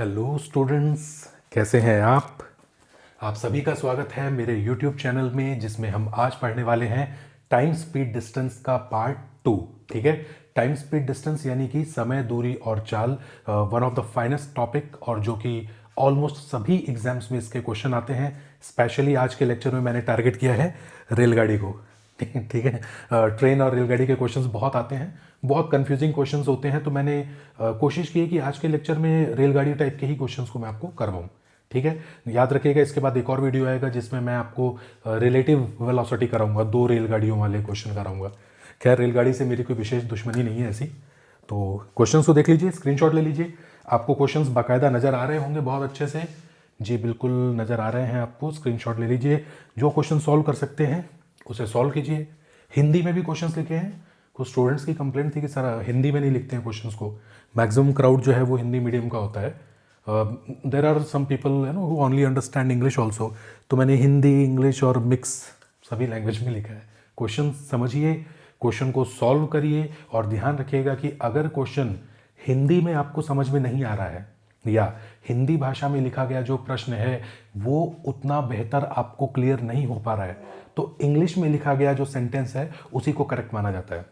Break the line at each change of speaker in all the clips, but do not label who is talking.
Hello students, कैसे हैं आप सभी का स्वागत है मेरे यूट्यूब चैनल में, जिसमें हम आज पढ़ने वाले हैं टाइम स्पीड डिस्टेंस का पार्ट 2। ठीक है, टाइम स्पीड डिस्टेंस यानी कि समय, दूरी और चाल, one of the finest topic, और जो कि ऑलमोस्ट सभी एग्जाम्स में इसके क्वेश्चन आते हैं। स्पेशली आज के लेक्चर में मैंने टारगेट किया है रेलगाड़ी को। ठीक है, ट्रेन और रेलगाड़ी के क्वेश्चंस बहुत आते हैं, बहुत कंफ्यूजिंग क्वेश्चंस होते हैं, तो मैंने कोशिश की है कि आज के लेक्चर में रेलगाड़ी टाइप के ही क्वेश्चंस को मैं आपको करवाऊँ। ठीक है, याद रखिएगा इसके बाद एक और वीडियो आएगा जिसमें मैं आपको रिलेटिव वेलोसिटी कराऊंगा, 2 रेलगाड़ियों वाले क्वेश्चन कराऊंगा। खैर, रेलगाड़ी से मेरी कोई विशेष दुश्मनी नहीं है ऐसी। तो क्वेश्चंस को देख लीजिए, स्क्रीनशॉट ले लीजिए। आपको क्वेश्चंस बाकायदा नज़र आ रहे होंगे बहुत अच्छे से। जी बिल्कुल नज़र आ रहे हैं आपको, स्क्रीनशॉट ले लीजिए। जो क्वेश्चन सॉल्व कर सकते हैं उसे सॉल्व कीजिए। हिंदी में भी क्वेश्चंस लिखे हैं। कुछ स्टूडेंट्स की कंप्लेंट थी कि सर हिंदी में नहीं लिखते हैं क्वेश्चंस को। मैक्सिमम क्राउड जो है वो हिंदी मीडियम का होता है। There are some people who only understand English also. तो मैंने हिंदी, इंग्लिश और मिक्स सभी लैंग्वेज में लिखा है। क्वेश्चन समझिए, क्वेश्चन को सॉल्व करिए, और ध्यान रखिएगा कि अगर क्वेश्चन हिंदी में आपको समझ में नहीं आ रहा है, या हिंदी भाषा में लिखा गया जो प्रश्न है वो उतना बेहतर आपको क्लियर नहीं हो पा रहा है, तो इंग्लिश में लिखा गया जो सेंटेंस है उसी को करेक्ट माना जाता है।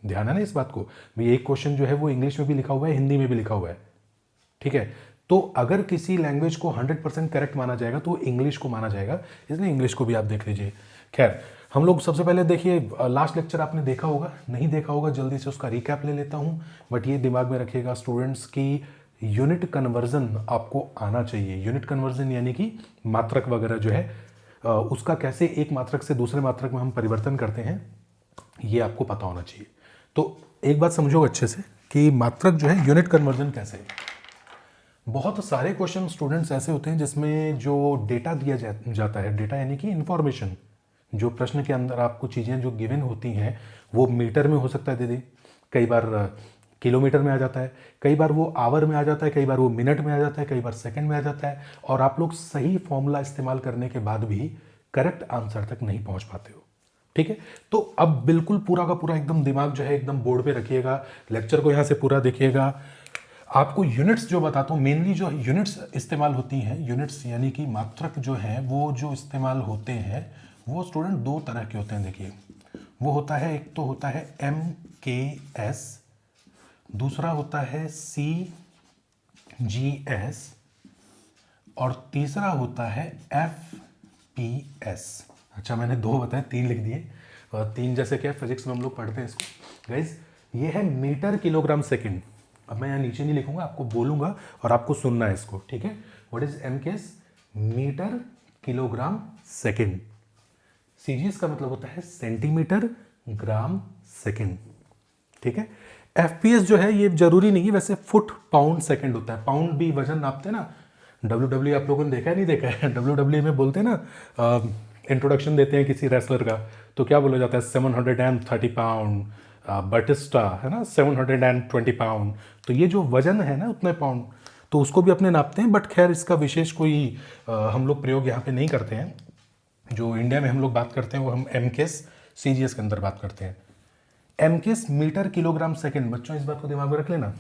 ध्यान है ना इस बात को। भाई एक क्वेश्चन जो है वो इंग्लिश में भी लिखा हुआ है, हिंदी में भी लिखा हुआ है। ठीक है, तो अगर किसी लैंग्वेज को 100% करेक्ट माना जाएगा तो इंग्लिश को माना जाएगा, इसलिए इंग्लिश को भी आप देख लीजिए। खैर, हम लोग सबसे पहले देखिए, लास्ट लेक्चर आपने देखा होगा, नहीं देखा होगा जल्दी से उसका रिकैप ले लेता हूं। बट ये दिमाग में रखिएगा स्टूडेंट्स की यूनिट कन्वर्जन आपको आना चाहिए। यूनिट कन्वर्जन यानी कि मात्रक वगैरह जो है उसका कैसे एक मात्रक से दूसरे मात्रक में हम परिवर्तन करते हैं, ये आपको पता होना चाहिए। तो एक बात समझो अच्छे से कि मात्रक जो है यूनिट कन्वर्जन कैसे है। बहुत सारे क्वेश्चन स्टूडेंट्स ऐसे होते हैं जिसमें जो डेटा दिया जाता है, डेटा यानी कि इंफॉर्मेशन, जो प्रश्न के अंदर आपको चीज़ें जो गिवन होती हैं वो मीटर में हो सकता है दीदी, कई बार किलोमीटर में आ जाता है, कई बार वो आवर में आ जाता है, कई बार वो मिनट में आ जाता है, कई बार सेकंड में आ जाता है, और आप लोग सही फॉर्मूला इस्तेमाल करने के बाद भी करेक्ट आंसर तक नहीं पहुंच पाते हो। ठीक है, तो अब बिल्कुल पूरा का पूरा एकदम दिमाग जो है एकदम बोर्ड पे रखिएगा, लेक्चर को यहाँ से पूरा देखिएगा। आपको यूनिट्स जो बताता हूँ, मेनली जो यूनिट्स इस्तेमाल होती हैं, यूनिट्स यानी कि मात्रक जो हैं वो जो इस्तेमाल होते हैं वो स्टूडेंट 2 तरह के होते हैं। देखिए, वो होता है, एक तो होता है MKS, दूसरा होता है CGS, और तीसरा होता है FPS। अच्छा, मैंने 2 बताए, 3 लिख दिए। 3 जैसे क्या फिजिक्स में हम लोग पढ़ते हैं इसको। गाइज, ये है मीटर किलोग्राम सेकंड। अब मैं यहाँ नीचे नहीं लिखूंगा, आपको बोलूंगा और आपको सुनना है इसको। ठीक है, what is MKS? Metre kilogram second. CGS का मतलब होता है सेंटीमीटर ग्राम सेकंड। ठीक है, एफपीएस जो है ये जरूरी नहीं है, वैसे फुट पाउंड सेकंड होता है। पाउंड भी वजन नापते हैं ना। डब्ल्यू आप लोगों ने देखा है, नहीं देखा है? डब्ल्यू में बोलते हैं ना, इंट्रोडक्शन देते हैं किसी रेसलर का, तो क्या बोला जाता है? 730 पाउंड। बटिस्टा है ना, 720 पाउंड। तो ये जो वजन है ना उतने पाउंड, तो उसको भी अपने नापते हैं। बट खैर, इसका विशेष कोई हम लोग प्रयोग यहाँ पे नहीं करते हैं। जो इंडिया में हम लोग बात करते हैं वो हम MKS CGS के अंदर बात करते हैं। MKS metre kilogram second. बच्चों इस बात को दिमाग में रख लेना।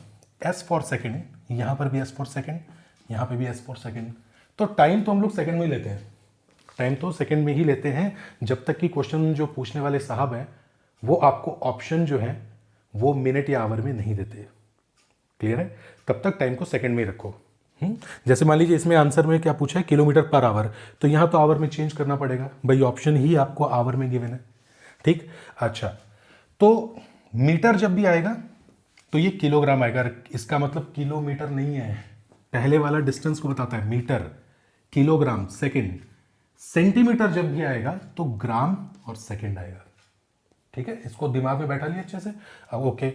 S फॉर सेकंड, यहाँ पर भी S फॉर सेकंड, यहाँ पे भी S फॉर सेकंड। तो टाइम तो हम लोग सेकंड में ही लेते हैं, टाइम तो सेकंड में ही लेते हैं, जब तक कि क्वेश्चन जो पूछने वाले साहब हैं वो आपको ऑप्शन जो है वो मिनट या आवर में नहीं देते। क्लियर है? तब तक टाइम को सेकंड में ही रखो। जैसे मान लीजिए इसमें आंसर में क्या पूछा है, किलोमीटर पर आवर, तो यहाँ तो आवर में चेंज करना पड़ेगा भाई, ऑप्शन ही आपको आवर में गिवन है। ठीक, अच्छा, तो मीटर जब भी आएगा तो ये किलोग्राम आएगा। इसका मतलब किलोमीटर नहीं है, पहले वाला डिस्टेंस को बताता है, मीटर, किलोग्राम, सेकंड। सेंटीमीटर जब भी आएगा तो ग्राम और सेकंड आएगा। ठीक है, इसको दिमाग में बैठा लिया अच्छे से। अब ओके,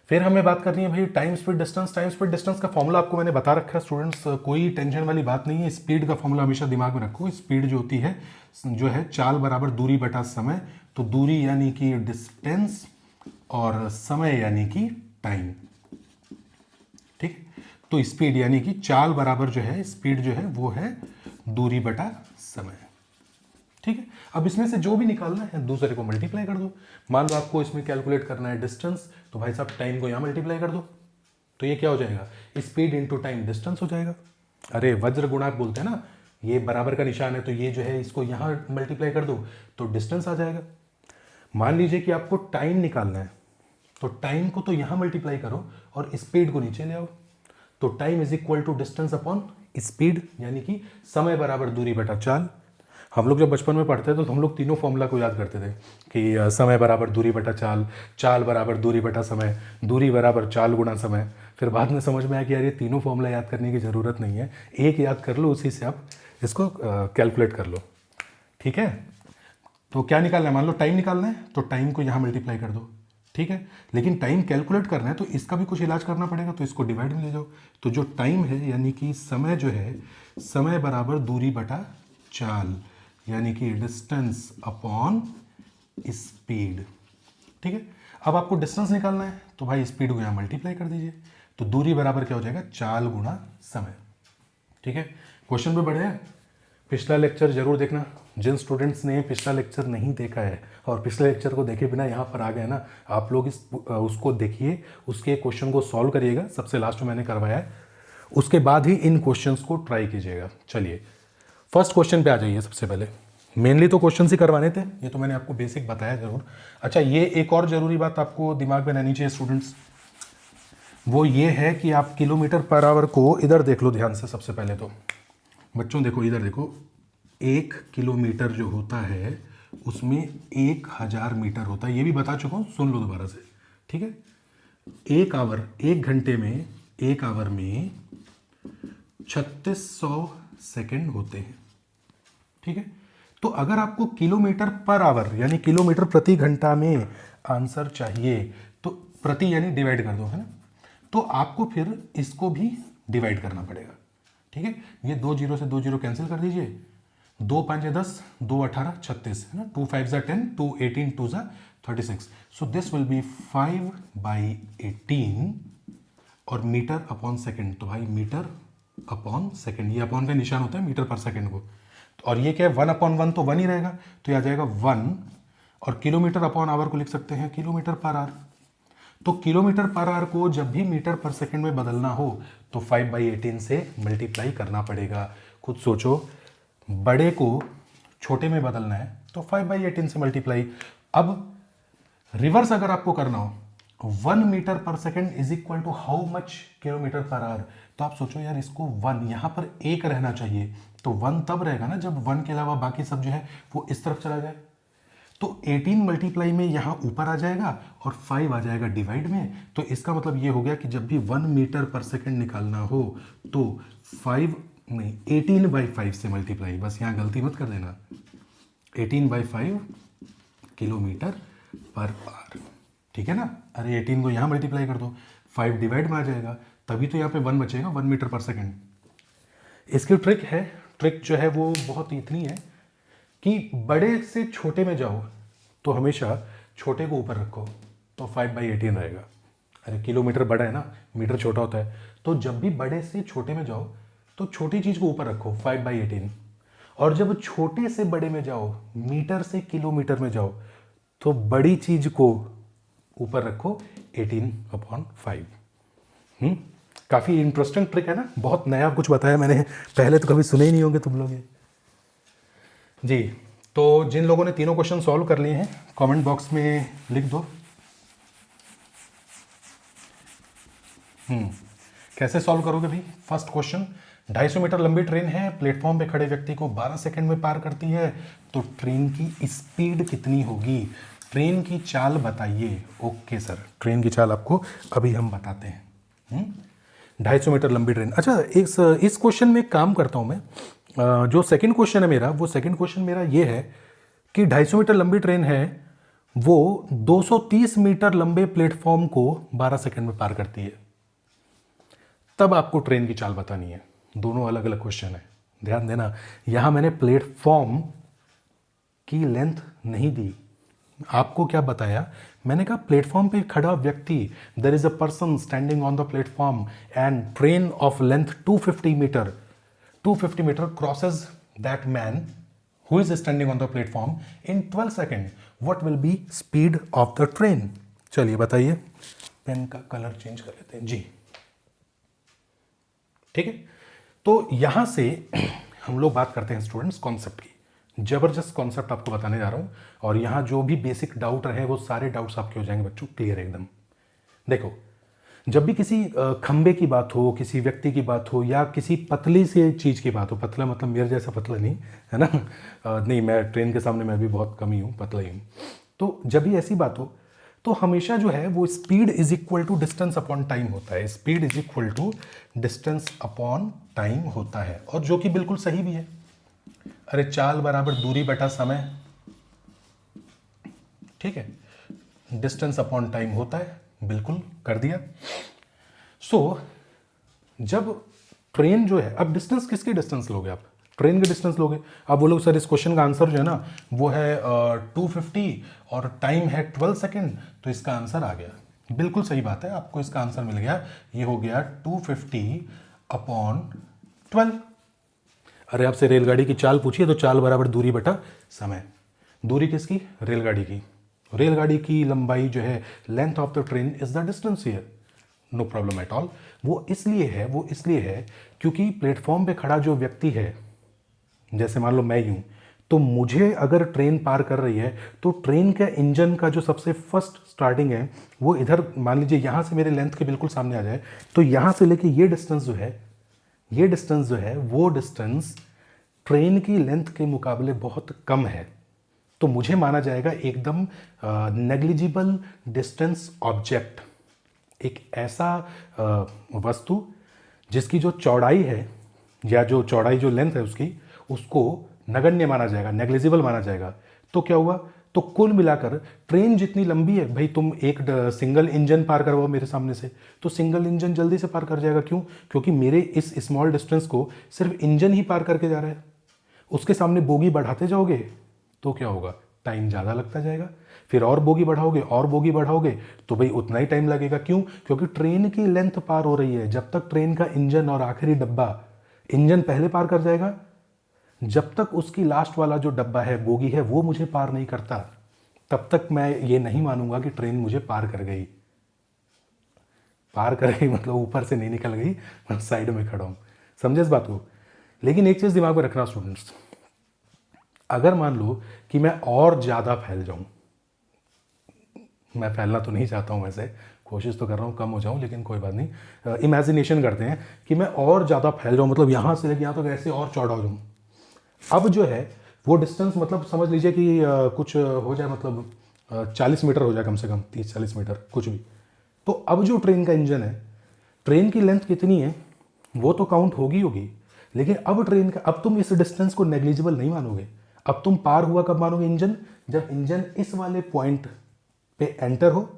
फिर हमें बात करनी है भाई time speed distance. Time speed distance का फॉर्मूला आपको मैंने बता रखा है स्टूडेंट्स, कोई टेंशन वाली बात नहीं है। स्पीड का फॉर्मूला हमेशा दिमाग में रखो। स्पीड जो होती है जो है चाल बराबर दूरी बटा समय। तो दूरी यानी कि डिस्टेंस और समय यानी कि टाइम। ठीक, तो स्पीड यानी कि चाल बराबर जो है, स्पीड जो है वो है दूरी बटा समय। ठीक है, अब इसमें से जो भी निकालना है दूसरे को मल्टीप्लाई कर दो। मान लो आपको इसमें कैलकुलेट करना है डिस्टेंस, तो भाई साहब टाइम को यहाँ मल्टीप्लाई कर दो। तो ये क्या हो जाएगा, स्पीड इंटू टाइम डिस्टेंस हो जाएगा। अरे वज्र गुणांक बोलते हैं ना, ये बराबर का निशान है तो ये जो है इसको यहाँ मल्टीप्लाई कर दो तो डिस्टेंस आ जाएगा। मान लीजिए कि आपको टाइम निकालना है, तो टाइम को तो यहाँ मल्टीप्लाई करो और स्पीड को नीचे ले आओ, तो time is equal to distance upon speed, यानी कि समय बराबर दूरी बटा चाल। हम लोग जब बचपन में पढ़ते थे तो हम लोग तीनों फॉर्मूला को याद करते थे कि समय बराबर दूरी बटा चाल, चाल बराबर दूरी बटा समय, दूरी बराबर चाल गुणा समय। फिर बाद में समझ में आया कि यार ये तीनों फॉर्मूला याद करने की ज़रूरत नहीं है, एक याद कर लो, उसी से आप इसको कैलकुलेट कर लो। ठीक है, तो क्या निकालना है, मान लो टाइम निकालना है तो टाइम को यहाँ मल्टीप्लाई कर दो। ठीक है, लेकिन टाइम कैलकुलेट करना है तो इसका भी कुछ इलाज करना पड़ेगा, तो इसको डिवाइड में ले जाओ। तो जो टाइम है यानी कि समय जो है, समय बराबर दूरी बटा चाल, यानी कि डिस्टेंस अपॉन स्पीड। ठीक है, अब आपको डिस्टेंस निकालना है तो भाई स्पीड को यहाँ मल्टीप्लाई कर दीजिए, तो दूरी बराबर क्या हो जाएगा, चाल गुणा समय। ठीक है, क्वेश्चन पे बढ़े हैं। पिछला लेक्चर जरूर देखना, जिन स्टूडेंट्स ने पिछला लेक्चर नहीं देखा है और पिछले लेक्चर को देखे बिना यहाँ पर आ गए ना, आप लोग उसको देखिए, उसके क्वेश्चन को सॉल्व करिएगा, सबसे लास्ट में मैंने करवाया है, उसके बाद ही इन क्वेश्चंस को ट्राई कीजिएगा। चलिए फर्स्ट क्वेश्चन पे आ जाइए। सबसे पहले मेनली तो क्वेश्चन ही करवाने थे, ये तो मैंने आपको बेसिक बताया जरूर। अच्छा, ये एक और ज़रूरी बात आपको दिमाग में रहनी चाहिए स्टूडेंट्स, वो ये है कि आप किलोमीटर पर आवर को इधर देख लो ध्यान से। सबसे पहले तो बच्चों देखो, इधर देखो, 1 किलोमीटर जो होता है उसमें 1000 मीटर होता है, ये भी बता चुका हूँ, सुन लो दोबारा से। ठीक है, 1 आवर, 1 घंटे में, 1 आवर में 3600 सेकेंड होते हैं। ठीक है, तो अगर आपको किलोमीटर पर आवर यानी किलोमीटर प्रति घंटा में आंसर चाहिए तो प्रति यानी डिवाइड कर दो, है ना, तो आपको फिर इसको भी डिवाइड करना पड़ेगा। ठीक है, ये 2 जीरो से 2 जीरो कैंसिल कर दीजिए, 2 5 10, 2 18 36, है ना, 2 5 10, 2 18 2 36। सो दिस विल बी 5/18 और मीटर अपॉन सेकेंड, तो भाई मीटर अपॉन सेकेंड, ये अपॉन का निशान होता है मीटर पर सेकेंड को, और ये क्या है 1/1, तो 1 ही रहेगा, तो ये आ जाएगा 1। और किलोमीटर अपॉन आवर को लिख सकते हैं किलोमीटर पर आवर। तो किलोमीटर पर आवर को जब भी मीटर पर सेकंड में बदलना हो तो 5/18 से मल्टीप्लाई करना पड़ेगा। खुद सोचो, बड़े को छोटे में बदलना है तो 5/18 से मल्टीप्लाई। अब रिवर्स अगर आपको करना हो, 1 metre per second is equal to how much kilometre per hour, तो आप सोचो यार इसको 1 यहाँ पर 1 रहना चाहिए, तो 1 तब रहेगा ना जब 1 के अलावा बाकी सब जो है वो इस तरफ चला जाए। तो 18 मल्टीप्लाई में यहाँ ऊपर आ जाएगा और 5 आ जाएगा डिवाइड में। तो इसका मतलब ये हो गया कि जब भी 1 मीटर पर सेकंड निकालना हो तो 5 नहीं 18/5 से मल्टीप्लाई, बस यहाँ गलती मत कर देना, 18/5 किलोमीटर पर आवर। ठीक है ना, अरे 18 को यहाँ मल्टीप्लाई कर दो, 5 डिवाइड में आ जाएगा, तभी तो यहाँ पे 1 बचेगा, 1 मीटर पर सेकंड। इसकी ट्रिक है, ट्रिक जो है वो बहुत इतनी है कि बड़े से छोटे में जाओ तो हमेशा छोटे को ऊपर रखो, तो 5/18 रहेगा। अरे किलोमीटर बड़ा है ना, मीटर छोटा होता है, तो जब भी बड़े से छोटे में जाओ तो छोटी चीज़ को ऊपर रखो 5/18, और जब छोटे से बड़े में जाओ, मीटर से किलोमीटर में जाओ, तो बड़ी चीज़ को ऊपर रखो 18/5। काफ़ी इंटरेस्टिंग ट्रिक है ना, बहुत नया कुछ बताया मैंने, पहले तो कभी सुने ही नहीं होंगे तुम लोग ये। जी, तो जिन लोगों ने तीनों क्वेश्चन सॉल्व कर लिए हैं कमेंट बॉक्स में लिख दो। कैसे सॉल्व करोगे भाई? फर्स्ट क्वेश्चन, 250 मीटर लंबी ट्रेन है, प्लेटफॉर्म पे खड़े व्यक्ति को 12 सेकंड में पार करती है, तो ट्रेन की स्पीड कितनी होगी? ट्रेन की चाल बताइए। ओके सर, ट्रेन की चाल आपको अभी हम बताते हैं। 250 मीटर लंबी ट्रेन। अच्छा, इस क्वेश्चन में काम करता हूँ मैं, जो सेकंड क्वेश्चन है मेरा, वो सेकंड क्वेश्चन मेरा ये है कि 250 मीटर लंबी ट्रेन है, वो 230 मीटर लंबे प्लेटफॉर्म को 12 सेकंड में पार करती है, तब आपको ट्रेन की चाल बतानी है। दोनों अलग अलग क्वेश्चन है, ध्यान देना। यहां मैंने प्लेटफॉर्म की लेंथ नहीं दी, आपको क्या बताया, मैंने कहा प्लेटफॉर्म पे खड़ा व्यक्ति, there is a person standing on the platform and train of length 250 metre crosses that man who is standing on the platform in 12 seconds. What will be speed of the train? चलिए बताइए, pen का colour change कर लेते हैं जी। ठीक है। तो यहाँ से हम लोग बात करते हैं स्टूडेंट्स कॉन्सेप्ट की। जबरदस्त कॉन्सेप्ट आपको बताने जा रहा हूँ, और यहाँ जो भी बेसिक डाउट रहे वो सारे डाउट्स आपके हो जाएंगे बच्चों क्लियर एकदम। देखो, जब भी किसी खंबे की बात हो, किसी व्यक्ति की बात हो, या किसी पतली सी चीज़ की बात हो, पतला मतलब मेरे जैसा पतला नहीं है ना, नहीं, मैं ट्रेन के सामने मैं भी बहुत कम ही हूँ, पतला ही हूँ। तो जब भी ऐसी बात हो तो हमेशा जो है वो speed is equal to distance upon time होता है। Speed is equal to distance upon time होता है, और जो कि बिल्कुल सही भी है। अरे चाल बराबर दूरी बटा समय, ठीक है, डिस्टेंस अपॉन टाइम होता है, बिल्कुल कर दिया। सो जब ट्रेन जो है, अब डिस्टेंस किसकी डिस्टेंस लोगे आप? ट्रेन के डिस्टेंस लोगे। अब बोलोगे सर इस क्वेश्चन का आंसर जो है ना वो है 250 और टाइम है 12 सेकेंड, तो इसका आंसर आ गया। बिल्कुल सही बात है, आपको इसका आंसर मिल गया। ये हो गया 250 अपॉन 12। अरे आपसे रेलगाड़ी की चाल पूछिए तो चाल बराबर दूरी बटा समय। दूरी किसकी? रेलगाड़ी की। रेलगाड़ी की लंबाई जो है, length of the train is the distance here, no problem at all. वो इसलिए है क्योंकि प्लेटफॉर्म पे खड़ा जो व्यक्ति है, जैसे मान लो मैं यूं, तो मुझे अगर ट्रेन पार कर रही है तो ट्रेन के इंजन का जो सबसे फर्स्ट स्टार्टिंग है वो इधर, मान लीजिए यहां से मेरे लेंथ के बिल्कुल सामने आ जाए, तो यहां से लेके ये डिस्टेंस जो है वो डिस्टेंस ट्रेन की लेंथ के मुकाबले बहुत कम है। तो मुझे माना जाएगा एकदम नेग्लिजिबल डिस्टेंस ऑब्जेक्ट, एक ऐसा वस्तु जिसकी जो चौड़ाई है, या जो चौड़ाई जो लेंथ है उसको नगण्य माना जाएगा, नेग्लिजिबल माना जाएगा। तो क्या हुआ? तो कुल मिलाकर ट्रेन जितनी लंबी है, भाई तुम एक सिंगल इंजन पार करवाओ मेरे सामने से, तो सिंगल इंजन जल्दी से पार कर जाएगा। क्यों? क्योंकि मेरे इस स्मॉल डिस्टेंस को सिर्फ इंजन ही पार करके जा रहा है। उसके सामने बोगी बढ़ाते जाओगे तो क्या होगा? टाइम ज़्यादा लगता जाएगा। फिर और बोगी बढ़ाओगे तो भाई उतना ही टाइम लगेगा। क्यों? क्योंकि ट्रेन की लेंथ पार हो रही है। जब तक ट्रेन का इंजन और आखिरी डब्बा, इंजन पहले पार कर जाएगा, जब तक उसकी लास्ट वाला जो डब्बा है, बोगी है, वो मुझे पार नहीं करता, तब तक मैं ये नहीं मानूंगा कि ट्रेन मुझे पार कर गई। पार कर गई मतलब ऊपर से नहीं निकल गई, मैं साइड में खड़ा हूं। समझे इस बात को? लेकिन एक चीज दिमाग में रखना स्टूडेंट्स, अगर मान लो कि मैं और ज्यादा फैल जाऊं, मैं फैलना तो नहीं चाहता हूं, वैसे कोशिश तो कर रहा हूं कम हो जाऊं, लेकिन कोई बात नहीं, इमेजिनेशन करते हैं कि मैं और ज़्यादा फैल जाऊं, मतलब यहां से लेकर यहां तक ऐसे और चौड़ा हो जाऊं। अब जो है वो डिस्टेंस, मतलब समझ लीजिए कि कुछ हो जाए, मतलब 40 मीटर हो जाए, कम से कम 30-40 मीटर, कुछ भी। तो अब जो ट्रेन का इंजन है, ट्रेन की लेंथ कितनी है वो तो काउंट होगी, लेकिन अब ट्रेन का, अब तुम इस डिस्टेंस को नेग्लिजिबल नहीं मानोगे। अब तुम पार हुआ कब मानोगे इंजन? जब इंजन इस वाले पॉइंट पे एंटर हो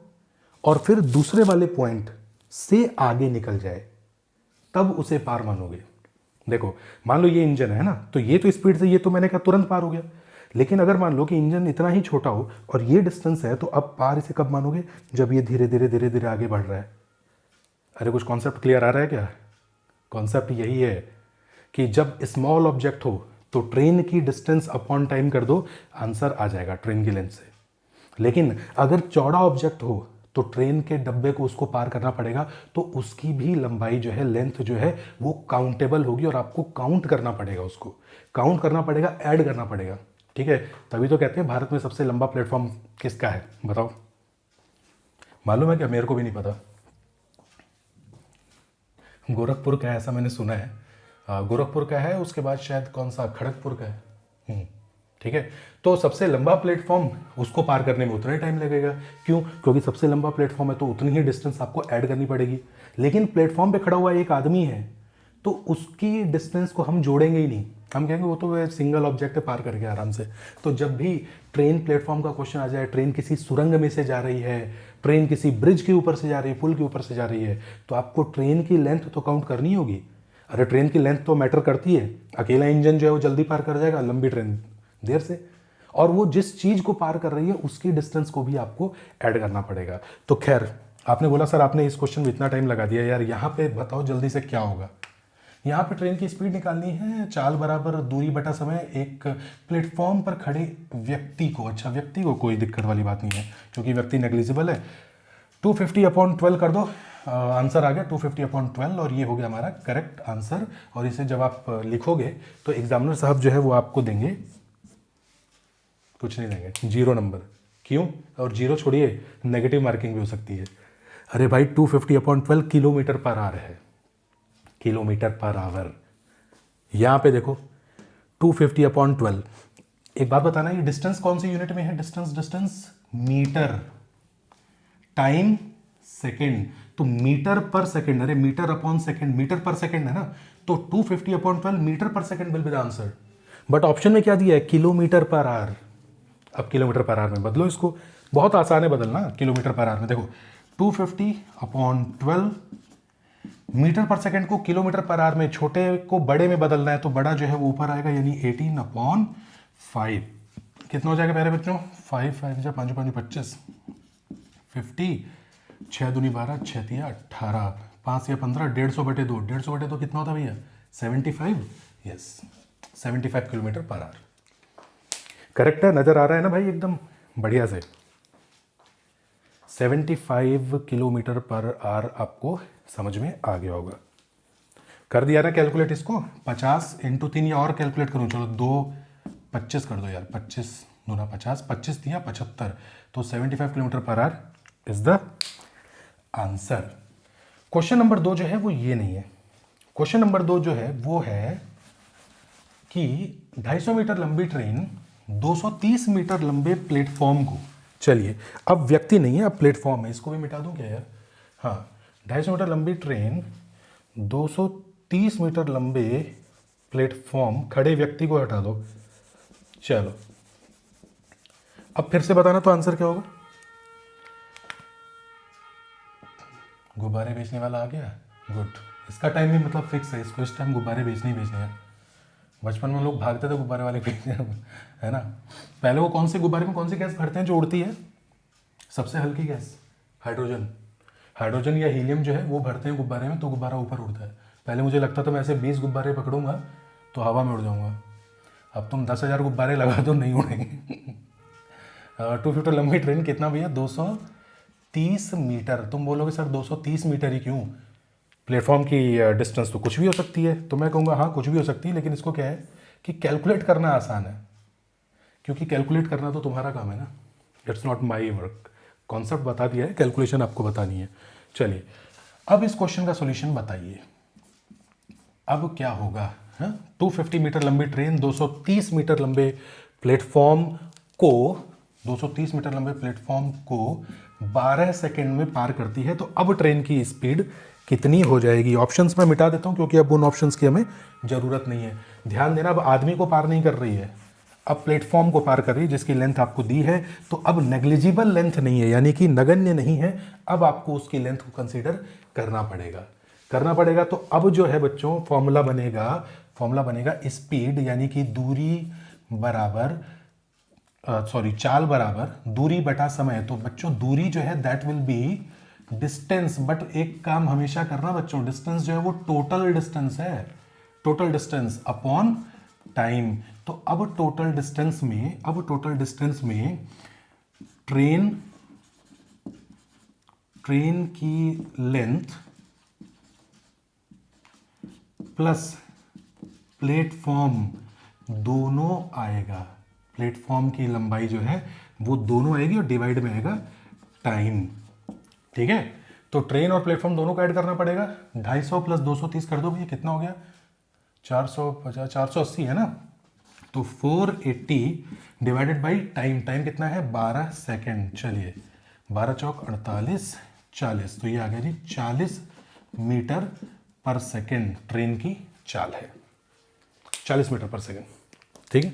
और फिर दूसरे वाले पॉइंट से आगे निकल जाए, तब उसे पार मानोगे। देखो, मान लो ये इंजन है ना, तो ये तो स्पीड से, ये तो मैंने कहा तुरंत पार हो गया। लेकिन अगर मान लो कि इंजन इतना ही छोटा हो और ये डिस्टेंस है, तो अब पार इसे कब मानोगे? जब ये धीरे धीरे आगे बढ़ रहा है। अरे कुछ कॉन्सेप्ट क्लियर आ रहा है क्या? कॉन्सेप्ट यही है कि जब स्मॉल ऑब्जेक्ट हो तो ट्रेन की डिस्टेंस अपॉन टाइम कर दो, आंसर आ जाएगा ट्रेन की लेंथ से। लेकिन अगर चौड़ा ऑब्जेक्ट हो तो ट्रेन के डब्बे को उसको पार करना पड़ेगा, तो उसकी भी लंबाई जो है, लेंथ जो है, वो काउंटेबल होगी, और आपको काउंट करना पड़ेगा, उसको काउंट करना पड़ेगा, ऐड करना पड़ेगा। ठीक है? तभी तो कहते हैं भारत में सबसे लंबा प्लेटफॉर्म किसका है, बताओ? मालूम है क्या? मेरे को भी नहीं पता। गोरखपुर का है, ऐसा मैंने सुना है। गोरखपुर का है, उसके बाद शायद कौन सा, खड़गपुर का है। ठीक है? तो सबसे लंबा प्लेटफॉर्म, उसको पार करने में उतना ही टाइम लगेगा। क्यों? क्योंकि सबसे लंबा प्लेटफॉर्म है तो उतनी ही डिस्टेंस आपको ऐड करनी पड़ेगी। लेकिन प्लेटफॉर्म पे खड़ा हुआ एक आदमी है, तो उसकी डिस्टेंस को हम जोड़ेंगे ही नहीं। हम कहेंगे वो तो सिंगल ऑब्जेक्ट है, पार कर गया आराम से। तो जब भी ट्रेन प्लेटफॉर्म का क्वेश्चन आ जाए, ट्रेन किसी सुरंग में से जा रही है, ट्रेन किसी ब्रिज के ऊपर से जा रही है, पुल के ऊपर से जा रही है, तो आपको ट्रेन की लेंथ तो काउंट करनी होगी। अरे ट्रेन की लेंथ तो मैटर करती है। अकेला इंजन जो है वो जल्दी पार कर जाएगा, लंबी ट्रेन देर से। और वो जिस चीज को पार कर रही है उसकी डिस्टेंस को भी आपको ऐड करना पड़ेगा। तो खैर, आपने बोला सर आपने इस क्वेश्चन में इतना टाइम लगा दिया यार, यहाँ पे बताओ जल्दी से क्या होगा। यहाँ पे ट्रेन की स्पीड निकालनी है, चाल बराबर दूरी बटा समय, एक प्लेटफॉर्म पर खड़े व्यक्ति को, अच्छा व्यक्ति को कोई दिक्कत वाली बात नहीं है क्योंकि व्यक्ति नेग्लिजिबल है, 250 अपॉन 12 कर दो, आंसर आ गया 250/12 और ये हो गया हमारा करेक्ट आंसर। और इसे जब आप लिखोगे तो एग्जामिनर साहब जो है वो आपको देंगे, कुछ नहीं देंगे, 0 नंबर। क्यों? और 0 छोड़िए, नेगेटिव मार्किंग भी हो सकती है। अरे भाई 250/12 किलोमीटर पर आवर है, किलोमीटर पर आवर। यहाँ पे देखो 250/12। एक बात बताना, ये डिस्टेंस कौन सी यूनिट में है? Distance metre, time second. तो मीटर पर सेकेंड, अरे metre upon second, metre per second है ना, तो 250/12 metre per second will be the answer. But option में क्या दिया है? Kilometre per our. अब किलोमीटर पर आवर में बदलो इसको, बहुत आसान है बदलना किलोमीटर पर आवर में। देखो 250/12 मीटर पर सेकेंड को किलोमीटर पर आवर में, छोटे को बड़े में बदलना है तो बड़ा जो है वो ऊपर आएगा, यानी 18/5। कितना हो जाएगा प्यारे बच्चों? 5 5 5 5 25 50, 6 दूनी 12, 6 तिया 18, 5 या 15, 150/2, 150/2 कितना होता है भैया? 75। Yes, 75 kilometre per our. Correct है, नजर आ रहा है ना भाई एकदम बढ़िया से। 75 किलोमीटर पर आवर आपको समझ में आ गया होगा। कर दिया ना कैलकुलेट इसको? 50 × 3 या और कैलकुलेट करूँ? चलो 2 25 कर दो यार, 25 दूना 50, 25 दिया 75, तो 75 kilometre per our is the answer. Question number 2 जो है वो ये नहीं है। क्वेश्चन नंबर 2 जो है वो है कि 250 मीटर लंबी ट्रेन 230 मीटर लंबे प्लेटफॉर्म को, चलिए अब व्यक्ति नहीं है, अब प्लेटफॉर्म है, इसको भी मिटा दूं क्या यार? हाँ, 250 मीटर लंबी ट्रेन 230 मीटर लंबे प्लेटफॉर्म, खड़े व्यक्ति को हटा दो। चलो अब फिर से बताना तो आंसर क्या होगा? गुब्बारे बेचने वाला आ गया, गुड। इसका टाइम भी मतलब फिक्स है, इसको इस टाइम गुब्बारे बेचने ही बेचने हैं। बचपन में लोग भागते थे गुब्बारे वाले बेचने, है ना। पहले वो कौन से गुब्बारे में कौन सी गैस भरते हैं जो उड़ती है? सबसे हल्की गैस, हाइड्रोजन। हाइड्रोजन या हीलियम जो है वो भरते हैं गुब्बारे में, तो गुब्बारा ऊपर उड़ता है। पहले मुझे लगता था मैं ऐसे 20 गुब्बारे पकड़ूंगा तो हवा में उड़ जाऊंगा। अब तुम 10,000 गुब्बारे लगा दो, नहीं उड़ेंगे। 250 लंबी ट्रेन कितना भैया? 230 मीटर। तुम बोलोगे सर 230 मीटर ही क्यों? प्लेटफॉर्म की डिस्टेंस तो कुछ भी हो सकती है, तो मैं कहूँगा हाँ कुछ भी हो सकती है, लेकिन इसको क्या है कि कैलकुलेट करना आसान है, क्योंकि कैलकुलेट करना तो तुम्हारा काम है ना, it's not my work. Concept बता दिया है, कैलकुलेशन आपको बतानी है। चलिए अब इस क्वेश्चन का सॉल्यूशन बताइए। अब क्या होगा? 250 मीटर लंबी ट्रेन 230 मीटर लंबे प्लेटफॉर्म को 230 मीटर लंबे प्लेटफॉर्म को 12 सेकंड में पार करती है, तो अब ट्रेन की स्पीड कितनी हो जाएगी? ऑप्शंस मैं मिटा देता हूं क्योंकि अब उन ऑप्शंस की हमें जरूरत नहीं है। ध्यान देना, अब आदमी को पार नहीं कर रही है, अब प्लेटफॉर्म को पार कर रही है, जिसकी लेंथ आपको दी है। तो अब नेग्लिजिबल लेंथ नहीं है, यानी कि नगण्य नहीं है, अब आपको उसकी लेंथ को कंसीडर करना पड़ेगा। तो अब जो है बच्चों फॉर्मूला बनेगा स्पीड यानी कि दूरी बराबर चाल बराबर दूरी बटा समय। तो बच्चों दूरी जो है that will be distance, but एक काम हमेशा करना बच्चों, डिस्टेंस जो है वो टोटल डिस्टेंस है, टोटल डिस्टेंस अपॉन टाइम। तो अब टोटल डिस्टेंस में ट्रेन की लेंथ प्लस प्लेटफॉर्म दोनों आएगा, प्लेटफॉर्म की लंबाई जो है वो दोनों आएगी और डिवाइड में आएगा टाइम। ठीक है, तो ट्रेन और प्लेटफॉर्म दोनों को ऐड करना पड़ेगा। 250 प्लस 230 कर दो भैया, कितना हो गया? 450, 480 है ना। तो 480 डिवाइडेड बाई टाइम कितना है? 12 सेकेंड। चलिए 12 चौक 48, 40, तो ये आ गया जी 40 मीटर पर सेकेंड ट्रेन की चाल है, 40 मीटर पर सेकेंड। ठीक है,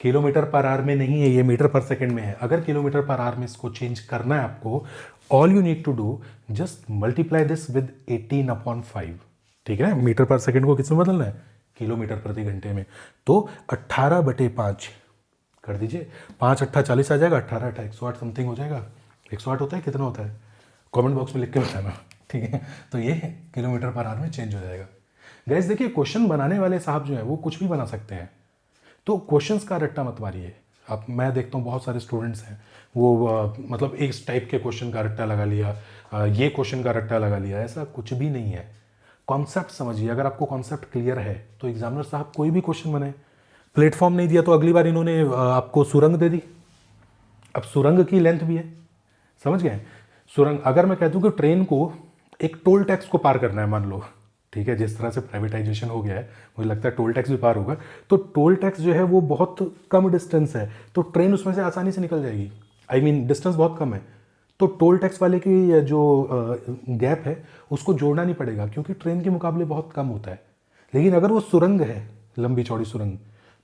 किलोमीटर पर आवर में नहीं है, ये मीटर पर सेकेंड में है। अगर किलोमीटर पर आवर में इसको चेंज करना है आपको, all you need to do just multiply this with 18/5। ठीक है, मीटर पर सेकेंड को किसमें बदलना है? किलोमीटर प्रति घंटे में। तो 18/5 कर दीजिए, 5 8 40 आ जाएगा, 18 8 108 समथिंग हो जाएगा। 108 होता है, कितना होता है कमेंट बॉक्स में लिख के बताना। ठीक है, तो ये किलोमीटर पर आवर में चेंज हो जाएगा। गाइस देखिए, क्वेश्चन बनाने वाले साहब जो है वो कुछ भी बना सकते हैं, तो क्वेश्चंस का रट्टा मत मारिए। अब मैं देखता हूँ बहुत सारे स्टूडेंट्स हैं वो मतलब एक टाइप के क्वेश्चन का रट्टा लगा लिया, ये क्वेश्चन का रट्टा लगा लिया, ऐसा कुछ भी नहीं है। कॉन्सेप्ट समझिए, अगर आपको कॉन्सेप्ट क्लियर है तो एग्जामिनर साहब कोई भी क्वेश्चन बनाए। प्लेटफॉर्म नहीं दिया तो अगली बार इन्होंने आपको सुरंग दे दी, अब सुरंग की लेंथ भी है, समझ गए। सुरंग, अगर मैं कह दूं कि ट्रेन को एक टोल टैक्स को पार करना है, मान लो, ठीक है, जिस तरह से प्राइवेटाइजेशन हो गया है मुझे लगता है टोल टैक्स भी पार होगा, तो टोल टैक्स जो है वो बहुत कम डिस्टेंस है, तो ट्रेन उसमें से आसानी से निकल जाएगी। आई मीन डिस्टेंस बहुत कम है, तो टोल टैक्स वाले की जो गैप है उसको जोड़ना नहीं पड़ेगा, क्योंकि ट्रेन के मुकाबले बहुत कम होता है। लेकिन अगर वो सुरंग है, लंबी चौड़ी सुरंग,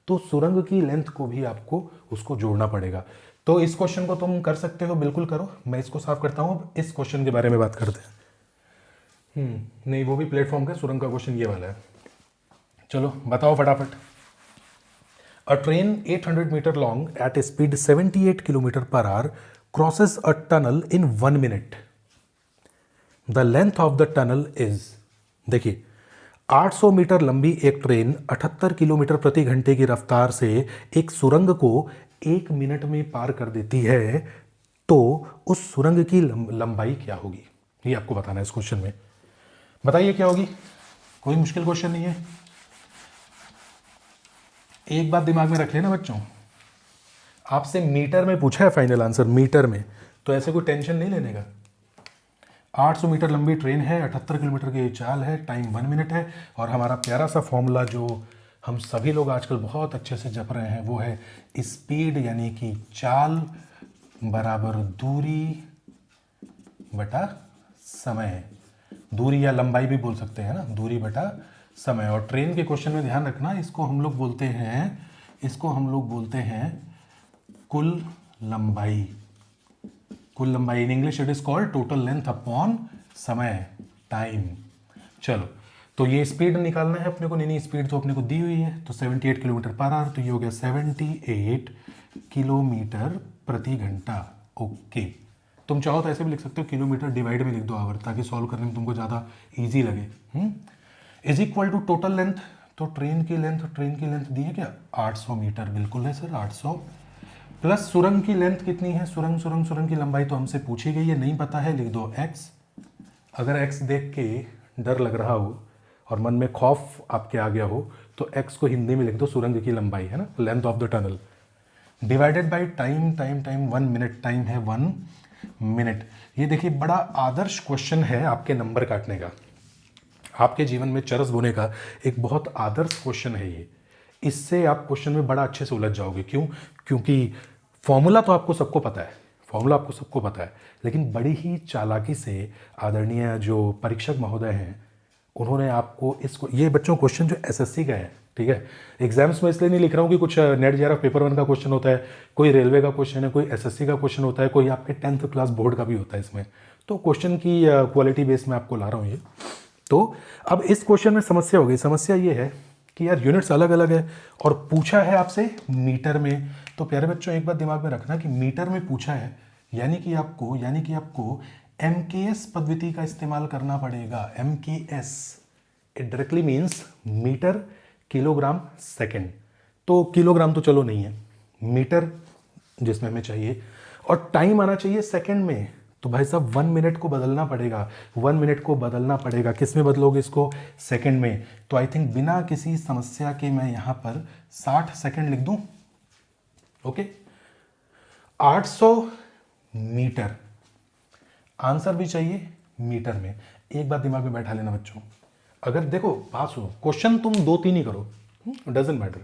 तो सुरंग की लेंथ को भी आपको उसको जोड़ना पड़ेगा। तो इस क्वेश्चन को तुम कर सकते हो, बिल्कुल करो। मैं इसको साफ करता हूँ, अब इस क्वेश्चन के बारे में बात करते हैं। नहीं, वो भी प्लेटफॉर्म का, सुरंग का क्वेश्चन ये वाला है। चलो बताओ फटाफट। A train 800 metre long at a speed 78 kilometre per hour crosses a tunnel in 1 minute. The length of the tunnel is, देखिए 800 मीटर लंबी एक ट्रेन 78 किलोमीटर प्रति घंटे की रफ्तार से एक सुरंग को 1 मिनट में पार कर देती है, तो उस सुरंग की लंबाई क्या होगी, ये आपको बताना है इस क्वेश्चन में। बताइए क्या होगी, कोई मुश्किल क्वेश्चन नहीं है। एक बात दिमाग में रख लेना बच्चों, आपसे मीटर में पूछा है फाइनल आंसर, मीटर में, तो ऐसे कोई टेंशन नहीं लेने का। 800 मीटर लंबी ट्रेन है, 78 किलोमीटर की चाल है, टाइम 1 मिनट है, और हमारा प्यारा सा फॉर्मूला जो हम सभी लोग आजकल बहुत अच्छे से जप रहे हैं वो है स्पीड यानी कि चाल बराबर दूरी बटा समय। दूरी या लंबाई भी बोल सकते हैं ना, दूरी बटा समय। और ट्रेन के क्वेश्चन में ध्यान रखना, इसको हम लोग बोलते हैं कुल लंबाई। कुल लंबाई, in English it is called total length upon समय, टाइम। चलो, तो ये स्पीड निकालना है अपने को, नहीं स्पीड तो अपने को दी हुई है, तो 78 किलोमीटर पर आवर, तो ये हो गया 78 किलोमीटर प्रति घंटा। ओके, तुम चाहो तो ऐसे भी लिख सकते हो, किलोमीटर डिवाइड में लिख दो आवर, ताकि सॉल्व करने में तुमको ज़्यादा इजी लगे। Is equal to total length, तो ट्रेन की लेंथ दी है क्या, 800 मीटर, बिल्कुल है सर 800, प्लस सुरंग की लेंथ कितनी है, सुरंग की लंबाई तो हमसे पूछी गई है, नहीं पता है, लिख दो x। अगर x देख के डर लग रहा हो और मन में खौफ आपके आ गया हो, तो x को हिंदी में लिख दो सुरंग की लंबाई, है ना, length of the tunnel, divided by time. 1 minute, time है 1 मिनट। ये देखिए बड़ा आदर्श क्वेश्चन है आपके नंबर काटने का, आपके जीवन में चरस बोने का एक बहुत आदर्श क्वेश्चन है ये। इससे आप क्वेश्चन में बड़ा अच्छे से उलझ जाओगे। क्यों? क्योंकि फॉर्मूला तो आपको सबको पता है, लेकिन बड़ी ही चालाकी से आदरणीय जो परीक्षक महोदय हैं, उन्होंने आपको इसको, ये बच्चों क्वेश्चन जो एसएससी का है, ठीक है, एग्जाम्स में इसलिए नहीं लिख रहा हूँ कि कुछ नेट जेआरएफ पेपर 1 का क्वेश्चन होता है, कोई रेलवे का क्वेश्चन है, कोई एसएससी का क्वेश्चन होता है, कोई आपके 10th क्लास बोर्ड का भी होता है इसमें, तो क्वेश्चन की क्वालिटी बेस में आपको ला रहा हूँ ये। तो अब इस क्वेश्चन में समस्या हो गई, समस्या ये है कि यार यूनिट्स अलग अलग है और पूछा है आपसे मीटर में। तो प्यारे बच्चों एक बात दिमाग में रखना कि मीटर में पूछा है, यानी कि आपको MKS पद्धति का इस्तेमाल करना पड़ेगा। MKS it directly means metre kilogram second, तो किलोग्राम तो चलो नहीं है, मीटर जिसमें हमें चाहिए, और टाइम आना चाहिए सेकेंड में। तो भाई साहब 1 मिनट को बदलना पड़ेगा, किस में बदलोगे इसको, सेकंड में। तो आई थिंक बिना किसी समस्या के मैं यहां पर 60 सेकंड लिख दूं। ओके, 800 मीटर, आंसर भी चाहिए मीटर में। एक बात दिमाग में बैठा लेना बच्चों, अगर देखो पास हो, क्वेश्चन तुम 2-3 ही करो, डजेंट मैटर,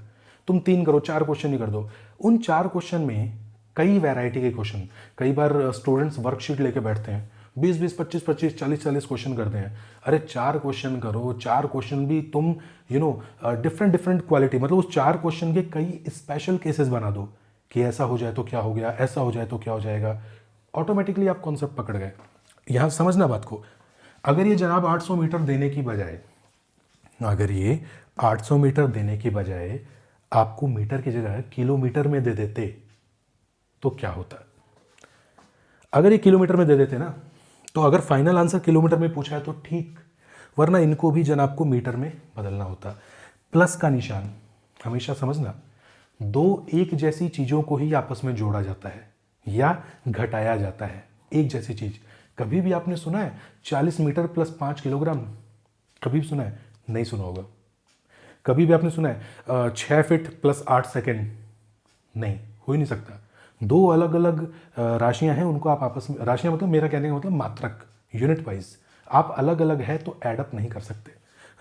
तुम 3 करो, 4 क्वेश्चन ही कर दो, उन 4 क्वेश्चन में कई वैरायटी के क्वेश्चन, कई बार स्टूडेंट्स वर्कशीट लेके बैठते हैं, 20-20, 25-25, 40-40 क्वेश्चन करते हैं। अरे 4 क्वेश्चन करो, 4 क्वेश्चन भी तुम डिफरेंट क्वालिटी, मतलब उस 4 क्वेश्चन के कई स्पेशल केसेस बना दो कि ऐसा हो जाए तो क्या हो गया, ऐसा हो जाए तो क्या हो जाएगा, ऑटोमेटिकली आप कॉन्सेप्ट पकड़ गए। यहाँ समझना बात को, अगर ये जनाब 800 मीटर देने की बजाय आपको मीटर की जगह किलोमीटर में दे देते तो क्या होता। अगर ये किलोमीटर में दे देते ना, तो अगर फाइनल आंसर किलोमीटर में पूछा है तो ठीक, वरना इनको भी जनाब को मीटर में बदलना होता। प्लस का निशान हमेशा समझना, 2 एक जैसी चीज़ों को ही आपस में जोड़ा जाता है या घटाया जाता है। एक जैसी चीज़ कभी भी आपने सुना है 40 मीटर प्लस 5 किलोग्राम? कभी भी सुना है? नहीं सुना होगा। कभी भी आपने सुना है 6 फीट प्लस 8 सेकेंड? नहीं, हो ही नहीं सकता। दो अलग अलग राशियां हैं, उनको आप आपस में, राशियां मतलब मेरा कहने का मतलब मात्रक, यूनिट वाइज आप अलग अलग है तो एडअप नहीं कर सकते,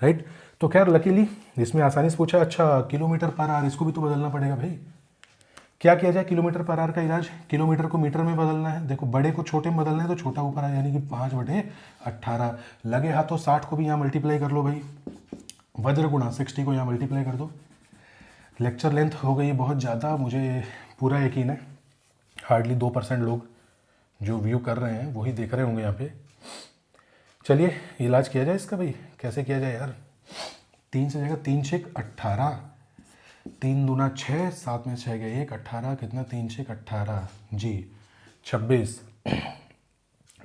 राइट। तो खैर लकीली इसमें आसानी से पूछा। अच्छा, किलोमीटर पर आवर, इसको भी तो बदलना पड़ेगा भाई। क्या किया जाए किलोमीटर पर आवर का इलाज? किलोमीटर को मीटर में बदलना है। देखो, बड़े को छोटे में बदलना है तो छोटा ऊपर आया, यानी कि 5/18। लगे हाथों 60 को भी यहाँ मल्टीप्लाई कर लो भाई, वज्र गुणा 60 को यहाँ मल्टीप्लाई कर दो। लेक्चर लेंथ हो गई बहुत ज़्यादा, मुझे पूरा यकीन है हार्डली 2% लोग जो व्यू कर रहे हैं वही देख रहे होंगे यहाँ पे। चलिए इलाज किया जाए इसका भाई। कैसे किया जाए यार? 3 से जाएगा, 3 6 18, 3 दूना 6, 7 में 6 गया 1, 18 कितना, 3 6 18 जी 26।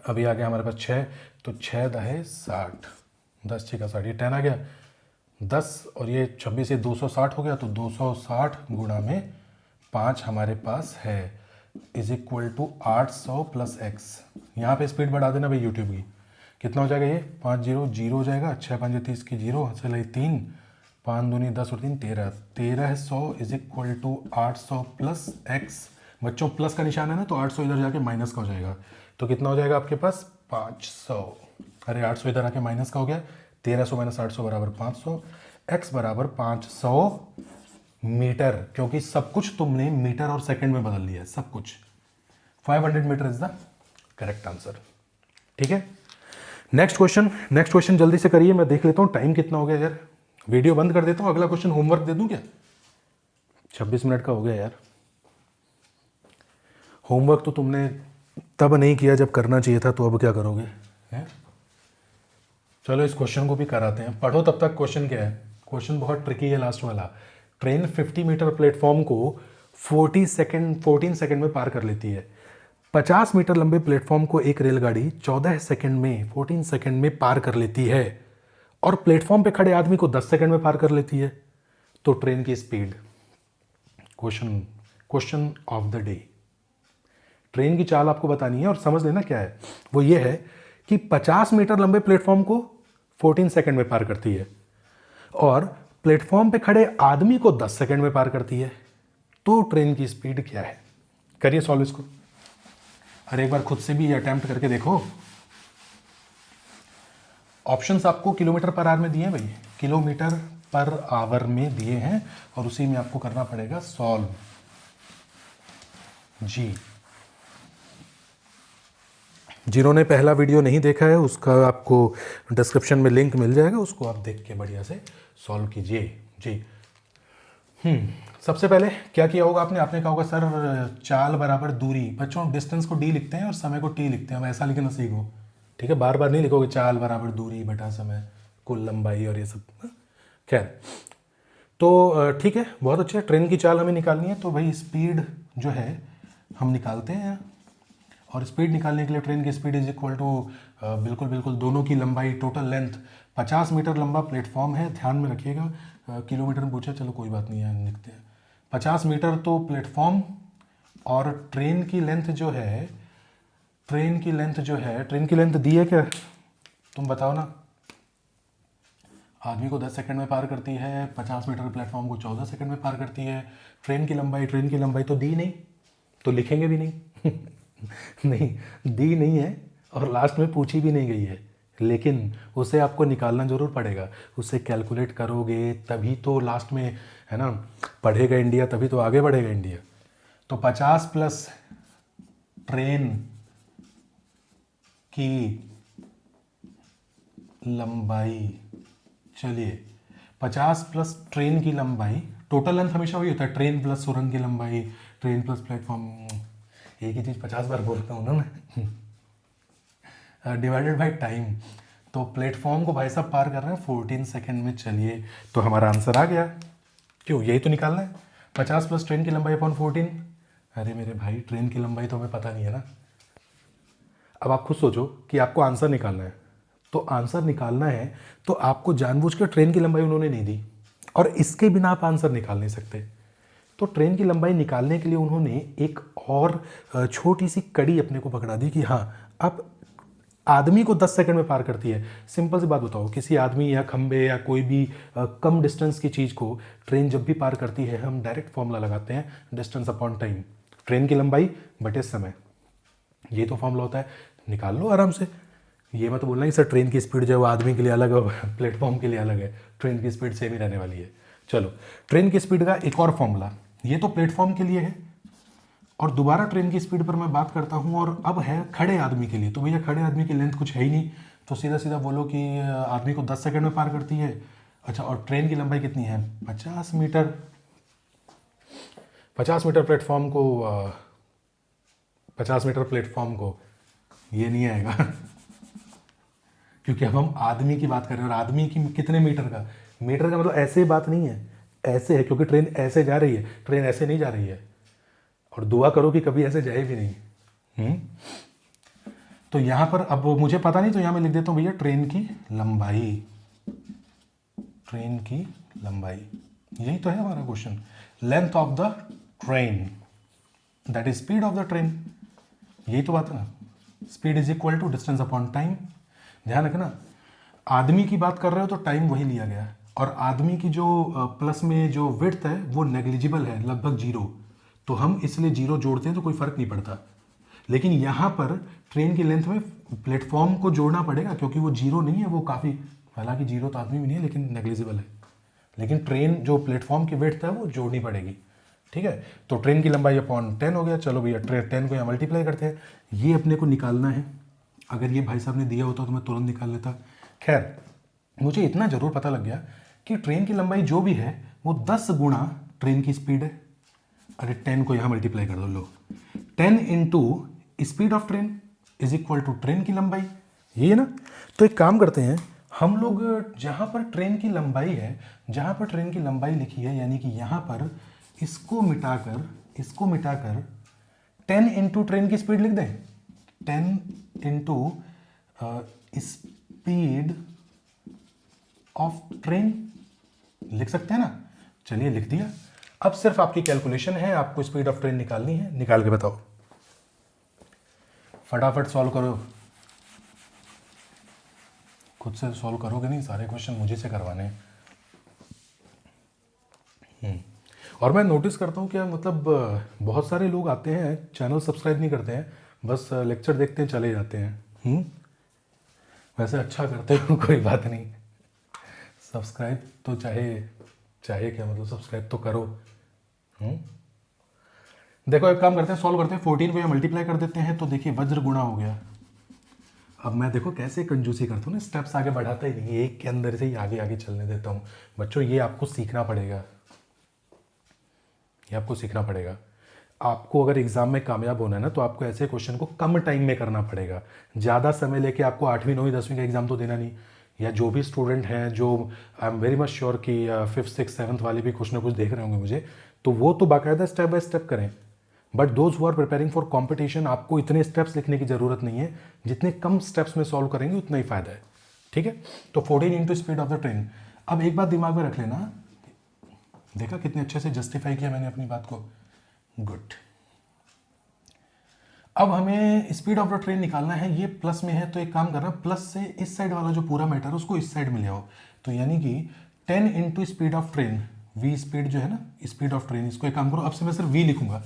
अभी आ गया हमारे पास 6, तो 6 दहे 60, 10 6 का 60, ये 10 आ गया 10, और ये 26 ये 260 हो गया, तो 260 गुणा में 5 हमारे पास है, is equal to 800 plus x. यहाँ पे स्पीड बढ़ा देना भाई यूट्यूब की। कितना हो जाएगा ये? 5 0 0 हो जाएगा, 6 5 30 की 0, चलिए 3, 5 दूनी 10 और 3 13, 1300 is equal to 800 plus x. बच्चों प्लस का निशान है ना, तो 800 इधर जाके माइनस का हो जाएगा, तो कितना हो जाएगा आपके पास? 500। अरे 800 इधर आके माइनस का हो गया, 1300 माइनस 800 बराबर 500, एक्स बराबर 500 मीटर, क्योंकि सब कुछ तुमने मीटर और सेकंड में बदल लिया है, सब कुछ। 500 metre is the correct answer. ठीक है, नेक्स्ट क्वेश्चन जल्दी से करिए, मैं देख लेता हूँ टाइम कितना हो गया यार। वीडियो बंद कर देता हूँ, अगला क्वेश्चन होमवर्क दे दूँ क्या? 26 मिनट का हो गया यार। होमवर्क तो तुमने तब नहीं किया जब करना चाहिए था, तो अब क्या करोगे है? चलो इस क्वेश्चन को भी कराते हैं, पढ़ो तब तक। क्वेश्चन क्या है? क्वेश्चन बहुत ट्रिकी है लास्ट वाला। ट्रेन 50 मीटर प्लेटफॉर्म को 14 सेकंड में पार कर लेती है। 50 मीटर लंबे प्लेटफॉर्म को एक रेलगाड़ी 14 सेकंड में, 14 सेकंड में पार कर लेती है, और प्लेटफॉर्म पे खड़े आदमी को 10 सेकंड में पार कर लेती है। तो ट्रेन की speed, question of the day, train की चाल आपको बतानी है, और समझ लेना क्या है वो ये है कि 50 मीटर लंबे प्लेटफॉर्म को 14 सेकंड में पार करती है, और प्लेटफॉर्म पे खड़े आदमी को 10 सेकंड में पार करती है। तो ट्रेन की स्पीड क्या है? करिए सॉल्व इसको। अरे एक बार खुद से भी अटेम्प्ट करके देखो। ऑप्शंस आपको किलोमीटर पर आवर में दिए हैं भाई, किलोमीटर पर आवर में दिए हैं, और उसी में आपको करना पड़ेगा सॉल्व जी। जिन्होंने पहला वीडियो नहीं देखा है उसका आपको डिस्क्रिप्शन में लिंक मिल जाएगा, उसको आप देख के बढ़िया से सॉल्व कीजिए जी। सबसे पहले क्या किया होगा आपने कहा होगा सर चाल बराबर दूरी। बच्चों डिस्टेंस को डी लिखते हैं और समय को टी लिखते हैं, अब ऐसा लिखना सीखो, ठीक है? बार बार नहीं लिखोगे चाल बराबर दूरी बटा समय, कुल लंबाई और ये सब। खैर तो ठीक है, बहुत अच्छा। ट्रेन की चाल हमें निकालनी है, तो भाई स्पीड जो है हम निकालते हैं, और स्पीड निकालने के लिए ट्रेन की स्पीड इज इक्वल टू बिल्कुल दोनों की लंबाई, टोटल लेंथ। 50 मीटर लंबा प्लेटफॉर्म है, ध्यान में रखिएगा। किलोमीटर में पूछा, चलो कोई बात नहीं है, लिखते हैं 50 मीटर तो प्लेटफॉर्म, और ट्रेन की लेंथ जो है, ट्रेन की लेंथ दी है क्या? तुम बताओ ना। आदमी को 10 सेकंड में पार करती है, 50 मीटर प्लेटफॉर्म को 14 सेकंड में पार करती है। ट्रेन की लंबाई तो दी नहीं, तो लिखेंगे भी नहीं नहीं दी नहीं है, और लास्ट में पूछी भी नहीं गई है, लेकिन उसे आपको निकालना जरूर पड़ेगा। उसे कैलकुलेट करोगे तभी तो लास्ट में, है ना, पढ़ेगा इंडिया, तभी तो आगे बढ़ेगा इंडिया। तो 50 प्लस ट्रेन की लंबाई, चलिए 50 प्लस ट्रेन की लंबाई, टोटल लेंथ हमेशा वही होता है, ट्रेन प्लस सुरंग की लंबाई, ट्रेन प्लस प्लेटफॉर्म, एक ही चीज़ 50 बार बोलता हूँ ना मैं, डिवाइडेड बाई टाइम। तो प्लेटफॉर्म को भाई साहब पार कर रहे हैं 14 सेकंड में। चलिए तो हमारा आंसर आ गया। क्यों, यही तो निकालना है, 50 प्लस ट्रेन की लंबाई अपॉन 14। अरे मेरे भाई ट्रेन की लंबाई तो हमें पता नहीं है ना। अब आप खुद सोचो कि आपको आंसर निकालना है, तो आंसर निकालना है तो आपको जानबूझ कर ट्रेन की लंबाई उन्होंने नहीं दी, और इसके बिना आप आंसर निकाल नहीं सकते। तो ट्रेन की लंबाई निकालने के लिए उन्होंने एक और छोटी सी कड़ी अपने को पकड़ा दी कि हाँ, आप आदमी को 10 सेकंड में पार करती है। सिंपल सी बात बताओ, किसी आदमी या खंबे या कोई भी कम डिस्टेंस की चीज़ को ट्रेन जब भी पार करती है, हम डायरेक्ट फॉर्मूला लगाते हैं, डिस्टेंस अपॉन टाइम, ट्रेन की लंबाई बटे समय। ये तो फॉर्मूला होता है, निकाल लो आराम से। ये मत बोलना कि सर ट्रेन की स्पीड जो है वो आदमी के लिए अलग है, प्लेटफॉर्म के लिए अलग है, ट्रेन की स्पीड सेम ही रहने वाली है। चलो, ट्रेन की स्पीड का एक और फॉर्मूला, ये तो प्लेटफॉर्म के लिए है, और दोबारा ट्रेन की स्पीड पर मैं बात करता हूँ, और अब है खड़े आदमी के लिए। तो भैया खड़े आदमी की लेंथ कुछ है ही नहीं, तो सीधा सीधा बोलो कि आदमी को 10 सेकंड में पार करती है। अच्छा, और ट्रेन की लंबाई कितनी है? 50 मीटर। 50 मीटर प्लेटफॉर्म को 50 मीटर प्लेटफॉर्म को ये नहीं आएगा क्योंकि अब हम आदमी की बात कर रहे हैं, और आदमी की कितने मीटर का? मीटर का मतलब ऐसे बात नहीं है, ऐसे है, क्योंकि ट्रेन ऐसे जा रही है, ट्रेन ऐसे नहीं जा रही है, और दुआ करो कि कभी ऐसे जाए भी नहीं। तो यहां पर अब मुझे पता नहीं, तो यहां मैं लिख देता हूं भैया ट्रेन की लंबाई। ट्रेन की लंबाई, यही तो है हमारा question. Length of the train that is speed of the train, यही तो बात है ना। Speed is equal to distance upon time. ध्यान रखना, आदमी की बात कर रहे हो तो टाइम वही लिया गया है, और आदमी की जो प्लस में जो विड्थ है वो नेग्लिजिबल है, लगभग जीरो, तो हम इसलिए जीरो जोड़ते हैं तो कोई फर्क नहीं पड़ता। लेकिन यहाँ पर ट्रेन की लेंथ में प्लेटफॉर्म को जोड़ना पड़ेगा, क्योंकि वो जीरो नहीं है, वो काफ़ी, हालांकि जीरो तो आदमी भी नहीं है लेकिन नेग्लिजिबल है, लेकिन ट्रेन जो प्लेटफॉर्म की विड्थ है वो जोड़नी पड़ेगी। ठीक है, तो ट्रेन की लंबाई अपॉन 10 हो गया। चलो भैया 10 को यहाँ मल्टीप्लाई करते हैं, ये अपने को निकालना है। अगर ये भाई साहब ने दिया होता तो मैं तुरंत निकाल लेता। खैर, मुझे इतना जरूर पता लग गया कि ट्रेन की लंबाई जो भी है वो 10 गुणा ट्रेन की स्पीड है। अरे 10 को यहाँ मल्टीप्लाई कर दो, लो 10 into speed of train is equal to train की लंबाई, ये है ना। तो एक काम करते हैं हम लोग, जहाँ पर ट्रेन की लंबाई है, जहाँ पर ट्रेन की लंबाई लिखी है, यानी कि यहाँ पर इसको मिटाकर 10 इंटू ट्रेन की स्पीड लिख दें। 10 इंटू स्पीड ऑफ ट्रेन लिख सकते हैं ना। चलिए लिख दिया। अब सिर्फ आपकी कैलकुलेशन है, आपको स्पीड ऑफ ट्रेन निकालनी है, निकाल के बताओ, फटाफट सॉल्व करो। खुद से सॉल्व करोगे नहीं, सारे क्वेश्चन मुझे से करवाने हैं। और मैं नोटिस करता हूँ क्या, मतलब बहुत सारे लोग आते हैं, चैनल सब्सक्राइब नहीं करते हैं, बस लेक्चर देखते हैं चले जाते हैं। वैसे अच्छा करते हो, कोई बात नहीं, सब्सक्राइब तो चाहे क्या मतलब, सब्सक्राइब तो करो। देखो एक काम करते हैं, सॉल्व करते हैं। 14 को यहाँ मल्टीप्लाई कर देते हैं, तो देखिए वज्र गुणा हो गया। अब मैं देखो कैसे कंजूसी करता हूँ ना, स्टेप्स आगे बढ़ाता ही नहीं, एक के अंदर से ही आगे आगे चलने देता हूँ। बच्चों ये आपको सीखना पड़ेगा, ये आपको सीखना पड़ेगा। आपको अगर एग्जाम में कामयाब होना है ना, तो आपको ऐसे क्वेश्चन को कम टाइम में करना पड़ेगा। ज़्यादा समय लेके आपको 8वीं 9वीं 10वीं का एग्जाम तो देना नहीं। या जो भी स्टूडेंट हैं, जो I am very much sure कि 5th 6th 7th वाले भी कुछ ना कुछ देख रहे होंगे मुझे, तो वो तो बाकायदा स्टेप बाय स्टेप करें। But those who are preparing for competition, आपको इतने स्टेप्स लिखने की ज़रूरत नहीं है, जितने कम स्टेप्स में सॉल्व करेंगे उतना ही फायदा है। ठीक है, तो 14 into speed of the train. अब एक बात दिमाग में रख लेना, देखा कितने अच्छे से जस्टिफाई किया मैंने अपनी बात को, गुड। अब हमें स्पीड ऑफ द ट्रेन निकालना है, ये प्लस में है, तो एक काम करना, प्लस से इस साइड वाला जो पूरा मैटर है उसको इस साइड में ले आओ। तो यानी कि 10 into speed of train, v speed जो है ना, स्पीड ऑफ ट्रेन, इसको एक काम करो, अब से मैं सिर्फ वी लिखूंगा,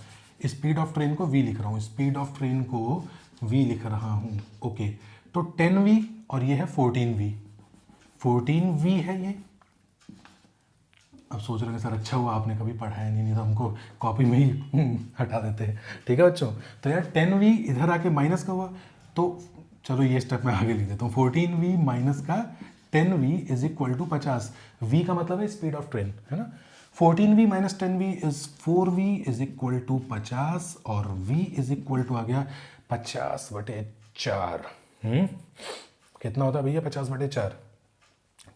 स्पीड ऑफ ट्रेन को वी लिख रहा हूँ, स्पीड ऑफ ट्रेन को वी लिख रहा हूँ। ओके, तो 10v और ये है 14v, 14v है ये। अब सोच रहे हैं सर अच्छा हुआ आपने कभी पढ़ाया नहीं तो हमको कॉपी में ही हटा देते हैं। ठीक है बच्चों, तो यार 10v इधर आके माइनस का हुआ, तो चलो ये स्टेप मैं आगे लिख देता हूँ। 14v माइनस का 10v is equal to 50। v का मतलब है स्पीड ऑफ ट्रेन, है ना। 14v minus 10v is 4v is equal to 50, और v इज इक्वल टू आ गया 50/4। कितना होता है भैया 50/4?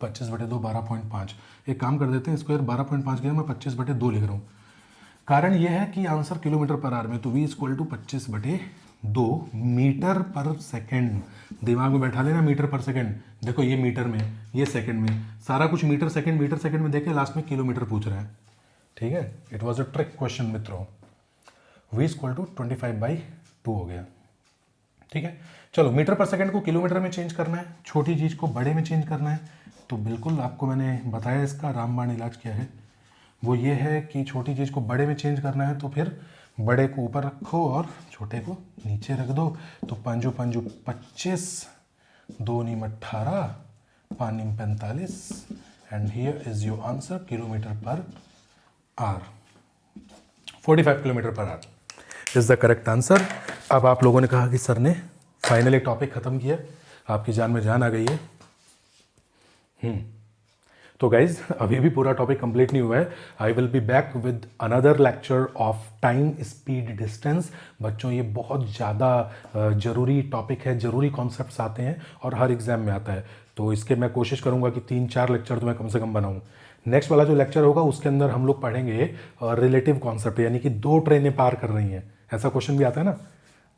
25/2 12.5। एक काम कर देते हैं, स्क्वायर 12.5 गया, मैं 25/2 लिख रहा हूँ। कारण यह है कि आंसर किलोमीटर पर आवर में, तो v equal to 25/2 metre per second. दिमाग में बैठा लेना, मीटर पर सेकेंड। देखो ये मीटर में, ये सेकेंड में, सारा कुछ मीटर सेकेंड में देखे, लास्ट में किलोमीटर पूछ रहा है। ठीक है, it was a trick question मित्रों। v इक्वल टू 25/2 हो गया। ठीक है, चलो मीटर पर सेकंड को किलोमीटर में चेंज करना है, छोटी चीज़ को बड़े में चेंज करना है, तो बिल्कुल आपको मैंने बताया इसका रामबाण इलाज क्या है। वो ये है कि छोटी चीज़ को बड़े में चेंज करना है तो फिर बड़े को ऊपर रखो और छोटे को नीचे रख दो। तो पाँचों पाँचों 25, 2 nine 18, 5 nine 45 and here is your answer kilometre per hour. 45 kilometre per hour is the correct answer. अब आप लोगों ने कहा कि सर ने फाइनली टॉपिक खत्म किया, आपकी जान में जान आ गई है। तो गाइज अभी भी पूरा टॉपिक कंप्लीट नहीं हुआ है। I will be back with another lecture of time speed distance. बच्चों ये बहुत ज़्यादा ज़रूरी टॉपिक है, ज़रूरी कॉन्सेप्ट्स आते हैं और हर एग्जाम में आता है, तो इसके मैं कोशिश करूँगा कि 3-4 लेक्चर तो मैं कम से कम बनाऊँ। नेक्स्ट वाला जो लेक्चर होगा उसके अंदर हम लोग पढ़ेंगे रिलेटिव कॉन्सेप्ट, यानी कि 2 ट्रेनें पार कर रही हैं, ऐसा क्वेश्चन भी आता है ना।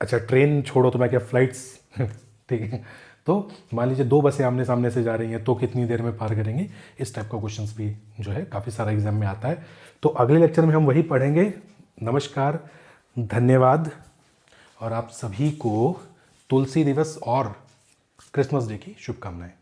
अच्छा ट्रेन छोड़ो तो मैं क्या फ्लाइट्स ठीक है, तो मान लीजिए 2 बसें आमने सामने से जा रही हैं तो कितनी देर में पार करेंगे, इस टाइप का क्वेश्चंस भी जो है काफ़ी सारा एग्जाम में आता है। तो अगले लेक्चर में हम वही पढ़ेंगे। नमस्कार, धन्यवाद, और आप सभी को तुलसी दिवस और क्रिसमस डे की शुभकामनाएं।